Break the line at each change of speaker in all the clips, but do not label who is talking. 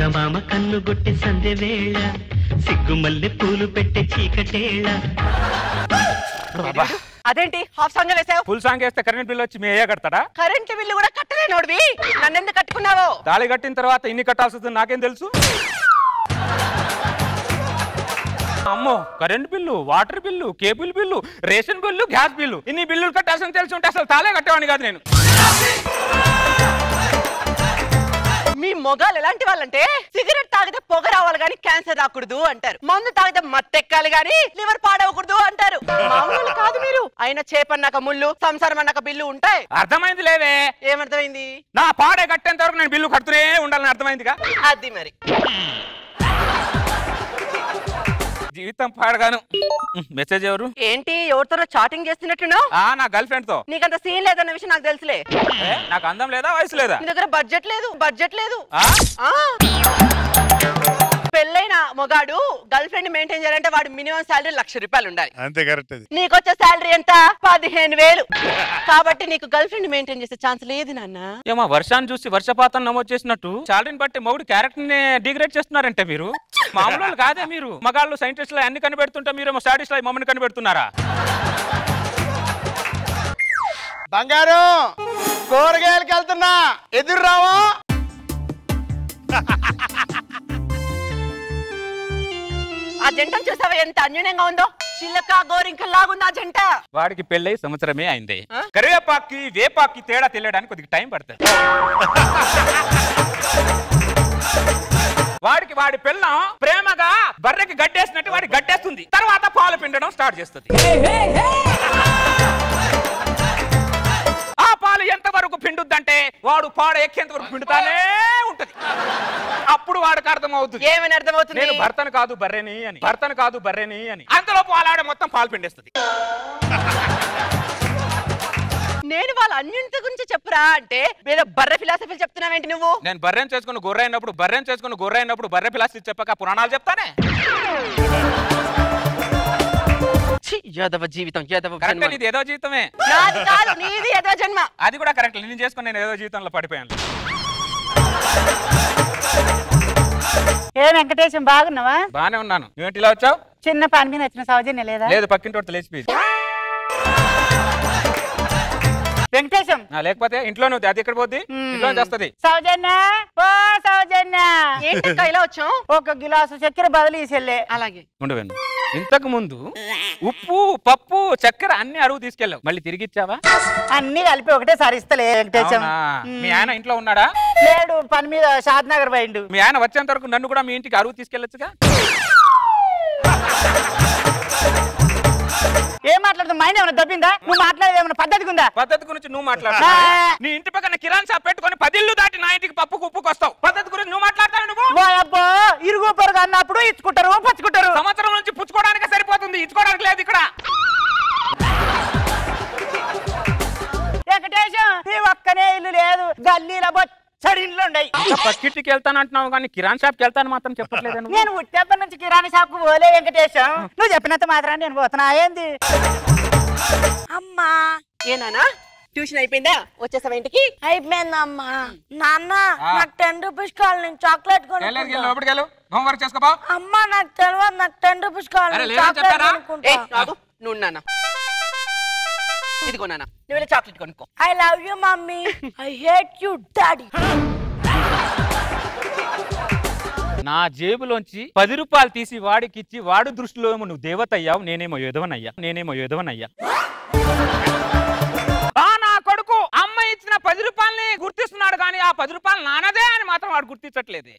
చందమామ కన్నుగొట్టె సందె వేళ సిగ్గుమల్లె పూలు పెట్టే చీకటేళ.
అదేంటి హాఫ్ సాంగ్ వేసావు?
ఫుల్ సాంగ్ వేస్తే కరెంట్ బిల్ వచ్చి మీ అయ్యా కడతాడా?
కరెంట్ బిల్లు కూడా కట్టలేనోడివి నన్నెందుకు కట్టుకున్నావు?
తాళి కట్టిన తర్వాత ఇన్ని కట్టాల్సి వస్తుంది నాకేం తెలుసు? అమ్మో, current bill, water bill, cable bill, ration bill, gas bill, ఇన్ని బిల్లులు కట్టాల్సిన తెలిసి ఉంటే అసలు తాళే కట్టేవాడిని కాదు నేను.
మీ మొగాలు ఎలాంటి వాళ్ళంటే సిగరెట్ తాగితే పొగ రావాలి గానీ క్యాన్సర్ రాకూడదు అంటారు, మందు తాగితే మత్తెక్కాలి గానీ లివర్ పాడవకూడదు అంటారు. మామూలు కాదు మీరు. అయినా చేపన్నాక ముళ్ళు, సంసారం అన్నాక బిల్లు ఉంటాయి.
అర్థమైంది లేవే?
ఏమర్థమైంది?
నా పాడే కట్టేంత వరకు నేను బిల్లు కడుతూనే ఉండాలని అర్థమైందిగా.
అది మరి
జీవితం పాడగాను. మెసేజ్ ఎవరు?
ఏంటి ఎవరితో చాటింగ్ చేస్తున్నట్టున్నావు?
నా గర్ల్ ఫ్రెండ్ తో.
నీకంత సీన్ లేదన్న విషయం నాకు తెలుసులే.
నాకు అందం లేదా, వయసు లేదా?
నీ దగ్గర బడ్జెట్ లేదు. పెళ్ళైన మొగాడు గర్ల్ ఫ్రెండ్ మెయింటైన్ చేయాలంటే వాడు మినిమం శాలరీ ₹1,00,000 ఉండాలి.
అంతే కరెక్ట్.
నీకొచ్చే శాలరీ ఎంత? 15,000. కాబట్టి నీకు గర్ల్ ఫ్రెండ్ మెయింటైన్ చేసే ఛాన్స్ లేదు నాన్న.
ఏమో వర్షాన్ని చూసి వర్షపాతం నమోదు చేసినట్టు శాలరీని బట్టి మొగుడు క్యారెక్టర్ ని డిగ్రేడ్ చేస్తున్నారంటే మీరు మామూలు కాదే. మీరు మగాళ్ళు సైంటిస్టులు అన్ని కనిపెడుతుంటే మీరేమో స్టాటిస్ట్ లో మమ్మల్ని కనిపెడుతున్నారా?
బంగారు కూరగాయలకి వెళ్తున్నా, ఎదురు రావా?
ఆ జంటను చూసావా ఎంత అన్యూనంగా ఉందో? చిల్లక గోరింకల్లాగుంది ఆ జంట.
వాడికి పెళ్ళై సంవత్సరమే అయింది. కరివేపాకి వేపాకి తేడా తెలియడానికి కొద్దిగా టైం పడుతుంది. వాడికి వాడి పిల్లం ప్రేమగా బర్రెకి గడ్డేసినట్టు వాడికి గడ్డేస్తుంది, తర్వాత పాలు పిండడం స్టార్ట్ చేస్తుంది. ఆ పాలు ఎంతవరకు పిండుద్దంటే వాడు పాడ ఎక్కేంత వరకు పిండుతానే ఉంటది. అప్పుడు వాడికి అర్థమవుతుంది.
ఏమని అర్థమవుతుంది?
నేను భర్తను కాదు బర్రెని అని, భర్తను కాదు బర్రెని అని. అంతలో పాలాడ మొత్తం పాలు పిండేస్తుంది.
నేను వాళ్ళ అన్యూన్యత గురించి చెప్పురా అంటే ఏదో బర్రె ఫిలాసఫీలు చెప్తున్నావేంటి నువ్వు?
నేను బర్రెని చేసుకుని గొర్రెయినప్పుడు బర్రె ఫిలాసఫీ చెప్పక పురాణాలు చెప్తానే.
యాదవ జీవితం, యాదవ
కరెక్ట్. నీది ఏదో జీవితమే.
నాది కాదు, నీది ఏదో జన్మ.
అది కూడా కరెక్ట్. నేను చేసుకుని నేను ఏదో జీవితంలో పడిపోయాను.
ఏ వెంకటేశం బాగున్నావా?
బానే ఉన్నాను. నువ్వేంటి ఇలా వచ్చావు?
చిన్న పని మీద వచ్చిన సౌజన్య లేదా?
లేదు, పక్కింటి లేచిపోయింది.
వెంకటేశం
లేకపోతే ఇంట్లో నువ్వు అది ఎక్కడ పోద్ది? ఇంట్లో చేస్తుంది.
సౌజన్య, ఓ సౌజన్య,
ఏంటక్క ఇలా వచ్చావు?
ఒక గిలాసు చక్కెర బదులు ఈసెళ్ళే.
అలాగే
ఉండవేను. ఇంతకు ముందు ఉప్పు పప్పు చక్కెర అన్ని అరువు తీసుకెళ్ళావు, మళ్ళీ తిరిగి ఇచ్చావా?
అన్ని కలిపి ఒకటేసారి ఇస్తలే వెంకటేశం.
మీ ఆయన ఇంట్లో ఉన్నాడా?
లేడు, పని మీద షాద్ నగర్ పోయిండు.
మీ ఆయన వచ్చేంత వరకు నన్ను కూడా మీ ఇంటికి అరువు తీసుకెళ్ళొచ్చుగా.
ఏం మాట్లాడుతావు? మైండ్ ఏమైనా దబ్బిందా? నువ్వు మాట్లాడేది ఏమైనా పద్ధతి ఉందా?
పద్ధతి గురించి నువ్వు మాట్లాడు. నీ ఇంటి పక్కన కిరాణా షాప్ పెట్టుకొని 10 ఇళ్ళు దాటి నా ఇంటికి పప్పుకు ఉప్పుకు వస్తావు. పద్ధతి గురించి నువ్వు మాట్లాడతావు. నువ్వు
అబ్బో ఇరుగు పొరుగు అన్నప్పుడు ఇచ్చుకుంటారు, పచ్చుకుంటారు.
సంవత్సరం నుంచి పుచ్చుకోవడానికి సరిపోతుంది, ఇచ్చుకోవడానికి లేదు ఇక్కడ.
వెంకటేశం, ఈ ఒక్కనే ఇల్లు లేదు, గల్లీల బొచ్చడిల్లు ఉన్నాయి.
పక్కింటికి వెళ్తాను అంటున్నావు కానీ కిరాణా షాప్కి వెళ్తాను మాత్రం చెప్పట్లేదు.
నేను ఉట్టెప్పటి నుంచి కిరాణా షాప్ కు పోలే వెంకటేశం. నువ్వు చెప్పినంత మాత్రాన్ని నేను పోతున్నా. ఏంది
అమ్మా? ఏనానా ట్యూషన్ అయిపోయిందా? వచ్చేసావా ఇంటికి?
అయిపోయిందమ్మా. నాన్న నాకు ₹10 కావాలి, నేను చాక్లెట్ కొనుక్కుంటా.
హోంవర్క్ చేసుకోబా.
అమ్మా నాకు తెలియదు, నాకు ₹10 కావాలి, చాక్లెట్ కొనుక్కుంటా.
నువ్వు నాన్న ఇదిగో నాన్న, నువ్వు చాక్లెట్ కొనుక్కో.
I love you mummy, I hate you daddy.
నా జేబులోంచి ₹10 తీసి వాడికి ఇచ్చి వాడు దృష్టిలో ఏమో నువ్వు దేవత అయ్యావు, నేనేమో యోధవనయ్యా. నా కొడుకు అమ్మ ఇచ్చిన ₹10 గుర్తిస్తున్నాడు కానీ ఆ ₹10 నానదే అని మాత్రం వాడు గుర్తించట్లేదు.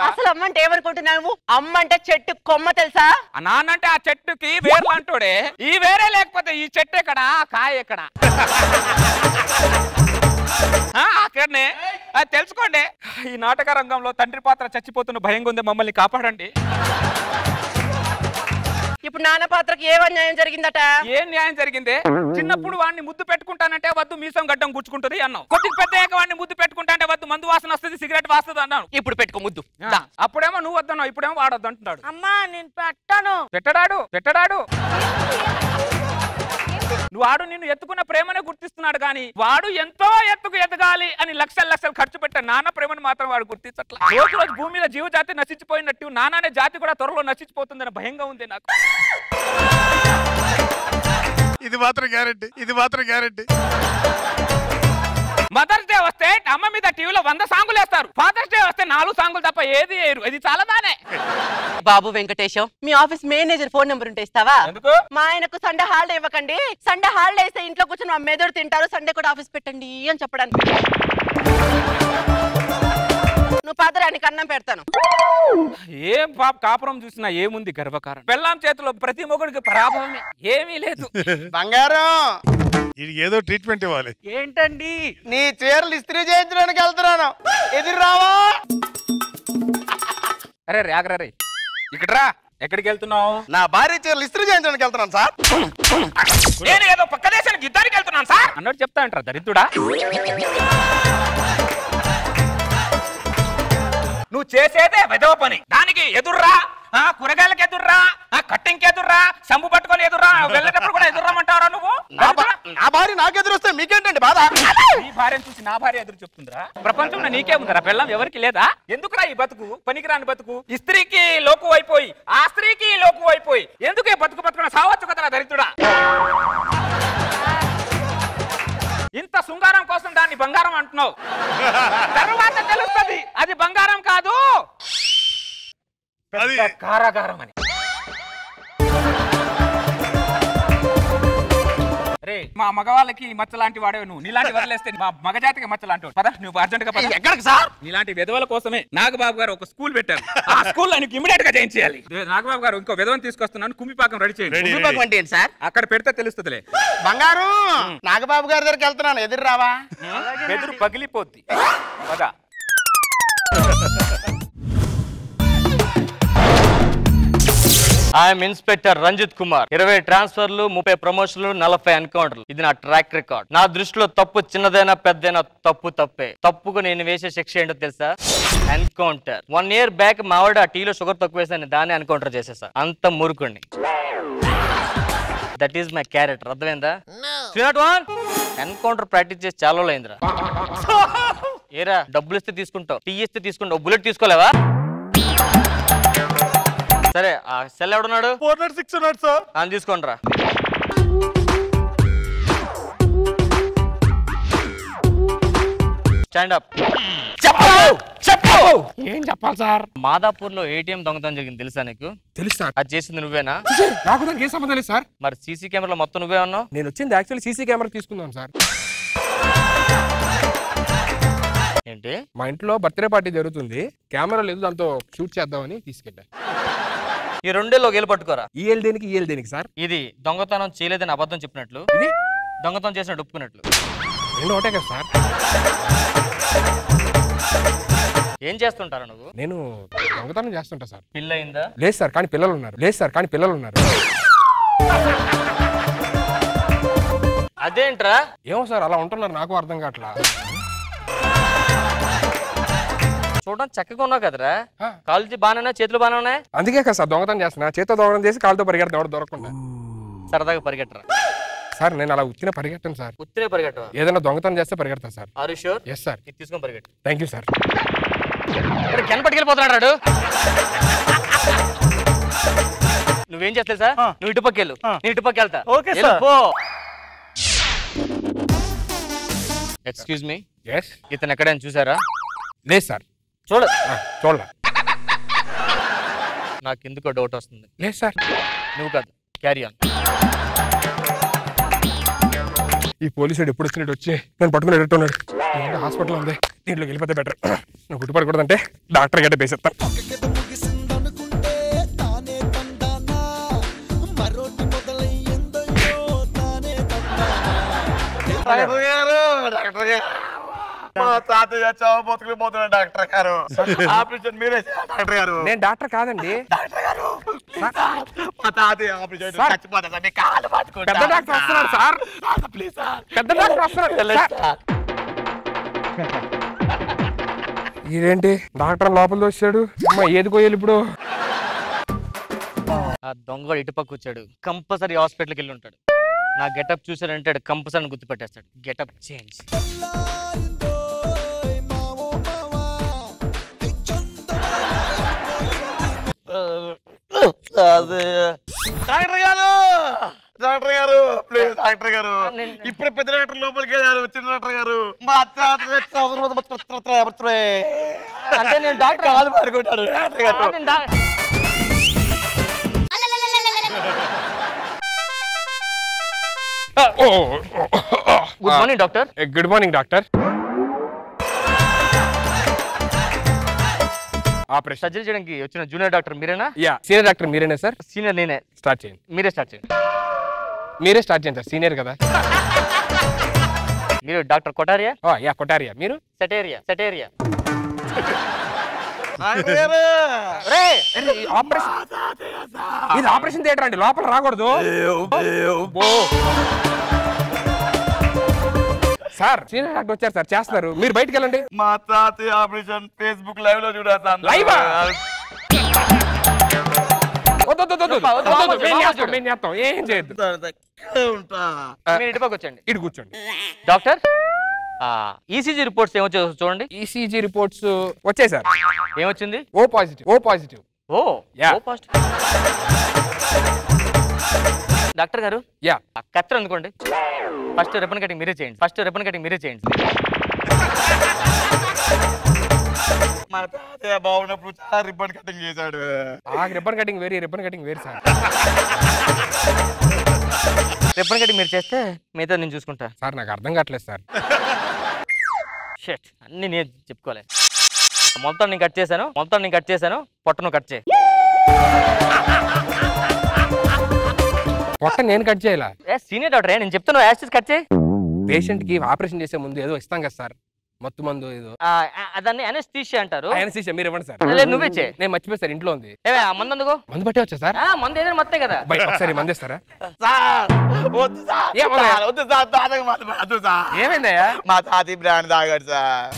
అసలు అమ్మ అంటే ఏమనుకుంటున్నావు? అమ్మ అంటే చెట్టు కొమ్మ తెలుసా?
నాన్నంటే ఆ చెట్టుకి వేర్లు అంటాడే. ఈ వేరే లేకపోతే ఈ చెట్టు ఎక్కడ, కాయ ఎక్కడ? అక్కడనే అది తెలుసుకోండి. ఈ నాటక రంగంలో తండ్రి పాత్ర చచ్చిపోతున్న భయంగా ఉంది, మమ్మల్ని కాపాడండి.
ఇప్పుడు నాన్న పాత్రకి ఏ అన్యాయం జరిగిందట?
ఏం న్యాయం జరిగిందే? చిన్నప్పుడు వాడిని ముద్దు పెట్టుకుంటానంటే వద్దు మీసం గడ్డం గుచ్చుకుంటది అన్నావు. కొద్దిగా పెద్ద వాడిని ముద్దు పెట్టుకుంటానంటే వద్దు మందు వాసన వస్తుంది, సిగరెట్ వాస్తుంది అన్నాను.
ఇప్పుడు పెట్టుకో ముద్దు.
అప్పుడేమో నువ్వు వద్దన్నావు, ఇప్పుడేమో వాడొద్దు అంటున్నాడు.
అమ్మా నేను పెట్టను.
పెట్టడాడు వాడు నిన్ను ఎత్తుకున్న ప్రేమనే గుర్తిస్తున్నాడు కానీ వాడు ఎంతో ఎత్తుకు ఎదగాలి అని లక్షలు లక్షలు ఖర్చు పెట్టే నాన్న ప్రేమను మాత్రం వాడు గుర్తించట్లా. రోజు రోజు భూమి మీద జీవజాతి నశించిపోయినట్టు నాన్న అనే జాతి కూడా త్వరలో నశించిపోతుందని భయంగా ఉంది నాకు.
ఇది మాత్రం గ్యారెంటీ.
మదర్స్ డే వస్తే అమ్మ మీద టీవీలో 100 సాంగులు వేస్తారు. ఫాదర్స్ డే వస్తే 4 సాంగులు తప్ప ఏది వేయరు. ఇది చాలా దానే.
బాబు వెంకటేశం, మీ ఆఫీస్ మేనేజర్ ఫోన్ నెంబర్ ఉంటే ఇస్తావా?
ఎందుకు?
మా ఆయనకు సండే హాలిడే ఇవ్వకండి. సండే హాలిడే ఇస్తే ఇంట్లో కూర్చొని మా మెదడు తింటారు. సండే కూడా ఆఫీస్ పెట్టండి అని చెప్పడానికి. నువ్వు పాదరానికి అన్నం పెడతాను.
ఏం పాప కాపురం చూసినా ఏముంది గర్వకారం. పెళ్ళాం చేతిలో ప్రతి మొగుడికి పరాభవమే, ఏమీ లేదు.
బంగారం,
ఇది ఏదో ట్రీట్మెంట్ ఇవ్వాలి.
ఏంటండి?
నీ చీరలు ఇస్త్రీ చేయించడానికి వెళ్తున్నాను, ఎదురు రావా?
అరే రే ఇక్కడ రా. ఎక్కడికి వెళ్తున్నావు?
నా భార్య చీరలు ఇస్త్రీ చేయించడానికి వెళ్తున్నాను సార్.
నేను ఏదో పక్క దేశానికి యుద్ధానికి వెళ్తున్నాను సార్ అన్నట్టు చెప్తా అంటారా దరిద్రుడా? నువ్వు చేసేదే వెదవ పని. దానికి ఎదుర్రా, కూరగాయలకు ఎదుర్రా, కట్టింగ్ ఎదుర్రా, సంబు పట్టుకొని ఎదుర్రా, వెళ్ళేటప్పుడు కూడా ఎదుర్రామంటారా నువ్వు?
నా భార్య నాకు ఎదురు వస్తే మీకేంటండి బాధ?
నీ భార్యను చూసి నా భార్య ఎదురు చెప్తుందిరా? ప్రపంచంలో నీకే ఉందరా పెళ్ళం? ఎవరికి లేదా? ఎందుకురా ఈ బతుకు, పనికిరాని బతుకు? ఈ స్త్రీకి లోకు అయిపోయి ఆ స్త్రీకి లోకు అయిపోయి ఎందుకే బతుకు బతుకున్న సావచ్చు కదరా దరిద్రుడా? ఇంత శృంగారం కోసం దాన్ని బంగారం అంటున్నావు. తర్వాత తెలుస్తుంది అది బంగారం కాదు, కారాగారం అని. రే మా మగవాళ్ళకి మచ్చ లాంటి వాడే నువ్వు. నీలాంటి వదిలేస్తే మా మగజాతికి మచ్చ లాంటి పద. నువ్వు అర్జెంట్ గా ఎక్కడికి సార్? నీలాంటి విధవల కోసమే నాగబాబు గారు ఒక స్కూల్ పెట్టారు. ఆ స్కూల్ నీకు ఇమిడియట్ గా చేయించాలి. నాగబాబు గారు ఇంకో విధవని తీసుకొస్తున్నాను, కుమ్మిపాకం రెడీ చేయండి.
కుమ్మిపాకం అంటే ఏంటి సార్?
అక్కడ పెడితే తెలుస్తుందిలే.
బంగారు, నాగబాబు గారి దగ్గరికి వెళ్తున్నాను, ఎదురు రావా?
ఎదురు పగిలిపోద్ది. పద.
I'm inspector Ranjith Kumar. 20 ట్రాన్స్ఫర్లు, 30 ప్రమోషన్లు, 40 ఎన్కౌంటర్లు. ఇది నా ట్రాక్ రికార్డ్. నా దృష్టిలో తప్పు చిన్నదైనా పెద్దైనా తప్పే. తప్పుకు నేను వేసే శిక్ష ఏంటో తెలుసా? ఎన్కౌంటర్. 1 year బ్యాక్ మా ఆవిడ టీలో షుగర్ తక్కువ వేసాను, దాన్ని ఎన్కౌంటర్ చేసేసా. అంత మురుకుని. That is my character. అర్థమైందా? ఎన్కౌంటర్ ప్రాక్టీస్ చేసి చాలా అయిందిరా. ఏరా డబ్బులు ఇస్తే తీసుకుంటావు, టీ ఇస్తే తీసుకుంటావు, బుల్లెట్ తీసుకోలేవా? సరే ఆ సెల్ ఎవడున్నాడు?
406 ఉన్నాడు సార్.
అని తీసుకోండి రా. Stand up.
చెప్పు. ఏం చెప్పాలి సార్?
మాదాపూర్ లో ATM దొంగతనం జరిగింది, తెలుసా నీకు?
తెలుసు సార్.
అది చేసింది నువ్వేనా?
నాకు దానికి ఏం సంబంధం లేదు సార్.
మరి సీసీ కెమెరాలో మొత్తం నువ్వే ఉన్నావు.
నేను వచ్చింది యాక్చువల్లీ సీసీ కెమెరా తీసుకుందాం సార్.
ఏంటి?
మా ఇంట్లో బర్త్డే పార్టీ జరుగుతుంది, కెమెరా లేదు, దాంతో షూట్ చేద్దామని తీసుకెళ్ళా.
ఈ 2 ఏళ్ళు గేలు పట్టుకోరా.
ఈ ఏళ్ళు దేనికి సార్?
ఇది దొంగతనం చేయలేదని అబద్ధం చెప్పినట్లు,
ఇది
దొంగతనం చేసినట్టు ఒప్పుకున్నట్లు.
రెండు ఒకటే కదా సార్.
ఏం చేస్తుంటారా నువ్వు?
నేను దొంగతనం చేస్తుంటా సార్.
పిల్ల అయిందా?
లేదు సార్, కానీ పిల్లలు ఉన్నారు.
అదేంట్రా?
ఏమో సార్, అలా ఉంటున్నారు, నాకు అర్థం కావట్లా.
చూడడం చక్కగా ఉన్నావు కదరా. కాళ్ళు బాగానే, చేతులు బాగానే ఉన్నాయి.
అందుకే కదా సార్ దొంగతనం చేస్తున్నా. చేతితో దొంగతనం చేసి కాళ్ళతో పరిగెడతా, ఎవరు దొరకకుండా.
సరదాగా పరిగెట్టరా
సార్. నేను అలా ఉత్తినే పరిగెట్టాను సార్.
ఉత్తినే పరిగెట్టవా?
ఏదైనా దొంగతనం చేస్తే పరిగెడతా sir.
Are you sure?
Yes sir.
ఇది తీసుకొని పరిగెట్టు.
Thank you sir.
కెన్ పట్టుకెళ్ళిపోతున్నాడు. నువ్వేం చేస్తావు సార్? నువ్వు ఇటు పక్క వెళ్ళు, నేను ఇటు పక్క వెళ్తా.
Okay sir.
Excuse me,
yes.
ఇతను ఎక్కడైనా చూసారా?
లేదు సార్. చూడలే.
నాకు ఎందుకో డౌట్ వస్తుంది.
లేదు సార్.
నువ్వు కాదు, క్యారీ ఆన్.
ఈ పోలీసుడు ఎప్పుడు వచ్చినట్టు వచ్చి నేను పట్టుకుని ఉన్నాడు. హాస్పిటల్ ఉంది, దీంట్లోకి వెళ్ళిపోతే బెటర్. నువ్వు గుర్తుపడకూడదంటే డాక్టర్ గడ్డ పేసేస్తా.
మా తాతయ్య చావ బతుకులిపోతున్నాడు డాక్టర్ గారు. ఆపరేషన్ మీరే డాక్టర్ గారు.
నేను డాక్టర్ కాదండి.
మా తాతయ్య ఆపరేషన్ చచ్చిపోతా, మీ కాళ్ళు పట్టుకుంటా.
పెద్ద డాక్టర్ వస్తున్నాడు సార్.
Please sir.
పెద్ద డాక్టర్ వస్తున్నాడు. ఇదేంటి డాక్టర్ లోపల వచ్చాడు? అమ్మా ఏది కోయాలి ఇప్పుడు?
ఆ దొంగ ఇటుపక్క వచ్చాడు, కంపల్సరీ హాస్పిటల్కి వెళ్ళి ఉంటాడు. నా గెటప్ చూసారంటే కంపల్సరీ గుర్తుపెట్టేస్తాడు. Getup change.
డాక్టర్ గారు ప్లీజ్ డాక్టర్ గారు ఇప్పుడు పెద్ద డాక్టర్ లోపలికి వెళ్ళారు. చిన్న డాక్టర్ గారు మా
అంటే నేను డాక్టర్
కాలు మారుకుంటారు డాక్టర్ గారు.
Good morning doctor.
Good morning doctor. Operation
surgery చేయడానికి వచ్చిన జూనియర్ డాక్టర్ మీరేనా?
యా. సీనియర్ డాక్టర్ మీరేనా సార్?
సీనియర్ నేనే.
స్టార్ట్ చేయండి.
మీరే స్టార్ట్ చేయండి.
మీరే స్టార్ట్ చేయండి సార్, సీనియర్ కదా.
మీరు డాక్టర్ కొటారియా?
యా కొటారియా. మీరు?
సెటేరియా. సెటేరియా.
ఇది ఆపరేషన్ థియేటర్ అండి, లోపల రాకూడదు సార్. సీనియర్ డాక్టర్ వచ్చారు సార్, చేస్తున్నారు. మీరు బయటికి వెళ్ళండి.
మా తాతయ్య ఆపరేషన్ ఫేస్బుక్ లైవ్ లో చూడతాను.
లైవ్ ఏం చేయొద్దు.
మీరు ఇటు పక్క వచ్చండి.
ఇటు కూర్చోండి.
డాక్టర్ ఈసీజీ రిపోర్ట్స్ ఏమొచ్చో చూడండి.
ఈసీజీ రిపోర్ట్స్ వచ్చాయి సార్.
ఏమొచ్చింది?
O positive. O positive.
Oh
yeah.
O positive. Doctor గారు
యా.
కత్తెర అందుకోండి. ఫస్ట్ రిబ్బన్ కటింగ్ మీరే చేయండి. ఫస్ట్ రిబ్బన్ కటింగ్ మీరే చేయండి.
మా తాతయ్య బాగున్నప్పుడు చాలా రిబ్బన్ కటింగ్ చేశాడు.
రిబ్బన్ కటింగ్ వేరే, రిబ్బన్ కటింగ్ వేరు సార్.
రిబ్బన్ కటింగ్ మీరు చేస్తే మిగతా నేను చూసుకుంటా.
సార్ నాకు అర్థం కావట్లేదు సార్.
షట్ అన్ని నేను చెప్పుకోలే. మొత్తం నేను కట్ చేశాను. పొట్టను కట్ చేయి.
పొట్ట నేను కట్ చేయాలా?
సీనియర్ డాక్టర్ నేను చెప్తాను. యాస్టిస్ కట్ చేయి.
పేషెంట్ కి ఆపరేషన్ చేసే ముందు ఏదో ఇస్తాం కదా సార్, మత్తు మందు ఏదో.
దాన్ని అనస్థీషియా అంటారు.
అనస్థీషియా మీరు ఇవ్వండి సార్.
నువ్వే చేయి.
నేను మర్చిపోయి సార్, ఇంట్లో ఉంది.
మందు అందుకో.
మందు పట్టే వచ్చా సార్?
మందు ఏదైనా మొత్తే కదా.
ఒకసారి మందు ఇస్తారా?
వద్దు సార్, తాతయ్య వద్దు సార్.
ఏమైందయ్యా?
మా తాతయ్య బ్రాండ్ తాగాడు సార్.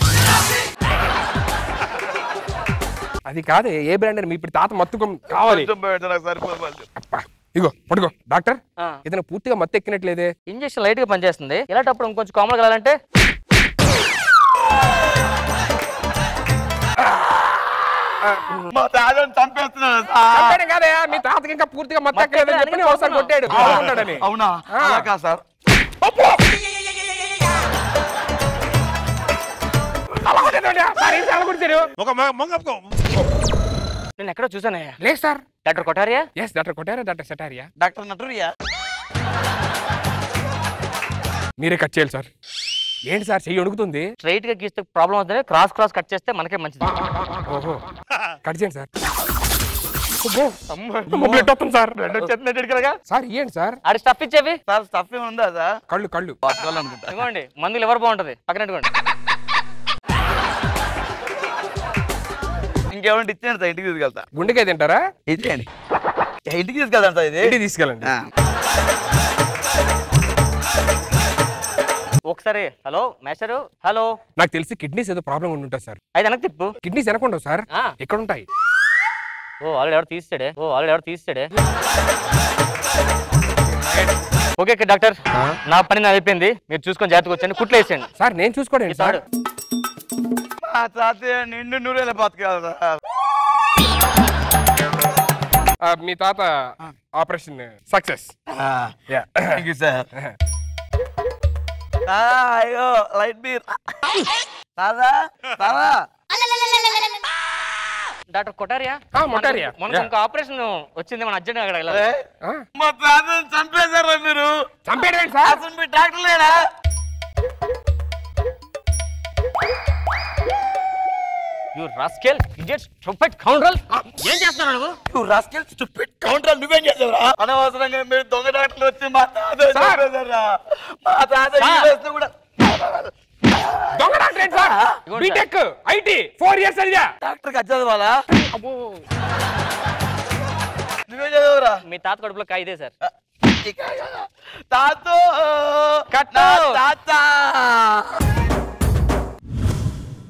అది కాదే, ఏ బ్రాండ్ అని. మీ ఇప్పుడు తాత మత్తు కావాలి. ఇగో పడుకో డాక్టర్. ఏదైనా పూర్తిగా మత్తు ఎక్కినట్లేదే.
ఇంజెక్షన్ లైట్ గా పనిచేస్తుంది. ఇలాంటప్పుడు ఇంకొంచెం కామన్ కలాలంటే
మా తాతని చంపేస్తున్నాడు.
కాదయా, మీ తాతకి ఇంకా పూర్తిగా మత్తు ఎక్కలేదని చెప్పి ఒకసారి కొట్టాడు.
అవునా? అలాగా సార్.
నేను ఎక్కడో చూసానయ్యా.
లేదు sir.
Doctor Kotaria?
Yes doctor Kotaria. Doctor Setaria.
Doctor Naturia.
మీరే కట్ చేయాలి సార్. ఏంటి సార్ చెయ్యి వణుకుతుంది?
స్ట్రైట్ గా గీస్తే ప్రాబ్లం అవుతుంది. క్రాస్ కట్ చేస్తే మనకే మంచిది.
ఓహో కట్ చేయండి సార్. సార్ ఇయ్యండి సార్.
అది స్టఫ్ ఇచ్చేవి
సార్. స్టఫ్ ఉందా సార్?
కళ్ళు
ఇవ్వండి. మందులు ఎవరు బాగుంటది పక్కన పెట్టుకోండి.
ఇంకేమంటే ఇచ్చేయండి సార్, ఇంటికి తీసుకెళ్తా.
గుండెకాయ తింటారా?
ఇచ్చేయండి, ఇంటికి తీసుకెళ్తాను సార్. ఇది
ఇంటికి తీసుకెళ్ళండి.
ఒకసారి హలో మేస్టరు. హలో.
నాకు తెలిసి కిడ్నీస్ ఏదో ప్రాబ్లం ఉండి ఉంటుంది సార్.
అయితే వెనక్కి తిప్పు.
కిడ్నీస్ వెనకుండవు సార్, ఎక్కడ ఉంటాయి?
ఆల్రెడీ ఎవరు తీస్తాడే. ఓకే డాక్టర్, నా పని నా అయిపోయింది. మీరు చూసుకొని జాగ్రత్తగా వచ్చండి. కుట్లు వేసేయండి
సార్. నేను చూసుకోండి సార్.
మా తాతయ్య నిండు నూరేళ్ళ బతకాలి సార్.
మీ తాత operation success.
Thank you sir. అయ్యో లైట్ బీర్.
డాక్టర్ కొటారియా? మనకు ఇంకా ఆపరేషన్ వచ్చింది. మన అర్జెంట్ అక్కడ వెళ్ళాలి.
మా తాతని చంపేశారా మీరు?
చంపేయండి సార్.
అసలు మీ డాక్టర్ లేడా?
You rascal idiot stupid counter. ఏం చేస్తున్నావు నువ్వు?
You rascal stupid counter. నువ్వేం చేసావురా? అనవసరంగా మీరు దొంగ డాక్టర్లు వచ్చి మా తాతని చంపేశారా? మా తాత యూఎస్ కూడా
దొంగ డాక్టర్ ఏంటి సార్? బీటెక్ ఐటీ 4 years చదివా.
డాక్టర్ కి చదవాలా? నువ్వేం చదవరా?
మీ తాత కడుపులో కాయిదే సార్.
తాత
కట్టు.
తాత